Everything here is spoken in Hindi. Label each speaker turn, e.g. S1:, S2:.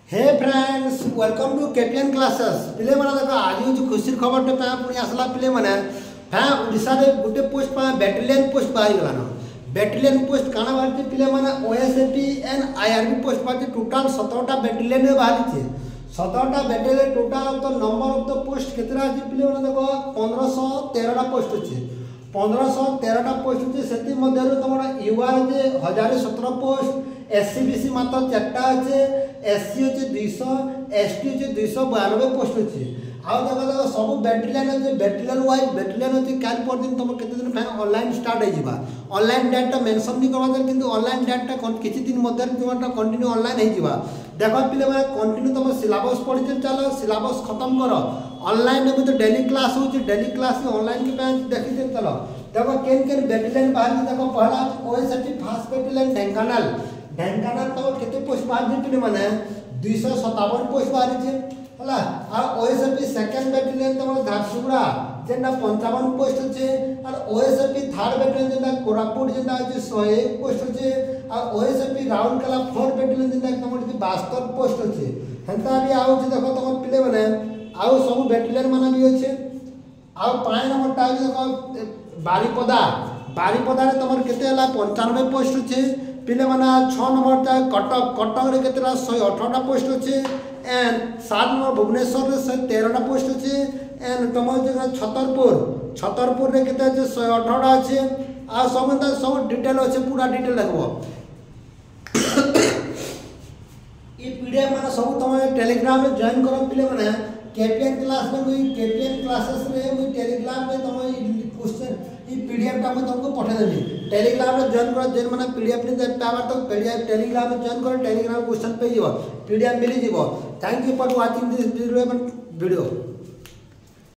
S1: hey friends welcome to KPN classes पिले माने देखो आज जो खुशी खबर टे पुणी आसला पिले माने ओडिशा रे गुटे पोस्ट बैटालियन पोस्ट बाहर गलानो बैटालियन पोस्ट काना बारती पिले माने ओएसएपी एंड आईआरबी पोस्ट बारती टोटल 17टा बैटालियन रे बाहर छे 17टा battalion total of the number of the post केतरा अछि पिले माने देखो 1513टा पोस्ट अछि 1513टा पोस्ट अछि सेति मध्ये तमरा यूआर जे 1017 पोस्ट एससीबीसी मात्र 4टा अछि एससी होचे 200 एसटी होचे 292 पोस्ट होचे आउ देखो सब बैटालियन होचे बैटालियन वाइज बैटालियन होचे काल पर दिन तुम केते दिन फैन ऑनलाइन स्टार्ट हो जिबा ऑनलाइन डेटा मेंशन नहीं करबा किंतु ऑनलाइन डेटा किछि दिन मध्ये तुमटा कंटिन्यू ऑनलाइन हो जिबा देखो पिले माने कंटिन्यू तुम सिलेबस पढि चलो सिलेबस खत्म करो ऑनलाइन में तो डेली क्लास होचे डेली क्लास ऑनलाइन के पे देखि दे चलो देखो केन बैटालियन बाहर देखो पहला ओएसटी फास्ट बैटालियन ढेंकानाल तो केते पोस्ट बाहर पिले माने 257 पोस्ट बाहर छे हला आ ओएसपी सेकंड बैटालियन तमर झारसुगुड़ा जेना 55 पोस्ट छे और ओएसपी थर्ड बैटालियन जेना कोरापुट जेना अछि 101 पोस्ट छे आ ओएसपी राउरकेला फोर्थ बैटालियन जेना तमर 72 पोस्ट छे हंता भी आउ छे देखो तमर पिले माने आउ सब बैटालियन माने भी अछि आ 5 नंबर टा देखो बारीपदा रे तमर केते हला 95 पोस्ट छे पिले माने 6 नंबर ता कटक रे केतरा 118टा पोस्ट अछि एंड 7 नंबर भुवनेश्वर रे 113टा पोस्ट अछि एंड तमर जगह छतरपुर रे केते अछि 118टा अछि आ सब डिटेल अछि पूरा डिटेल देखबो ई पीडीएफ माने सब तम टेलीग्राम रे जॉइन करो पिले माने केपीएन क्लास में कोई केपीएन क्लासेस रे कोई टेलीग्राम में तम क्वेश्चन ई पीडीएफ टा मैं तुमको पठा देबी टेलीग्राम में जॉइन करो जेन माने पीडीएफ नहीं दे पावर तो पीडीएफ टेलीग्राम में जॉइन करो टेलीग्राम क्वेश्चन पे जीवो पीडीएफ मिली जीवो thank you for watching this video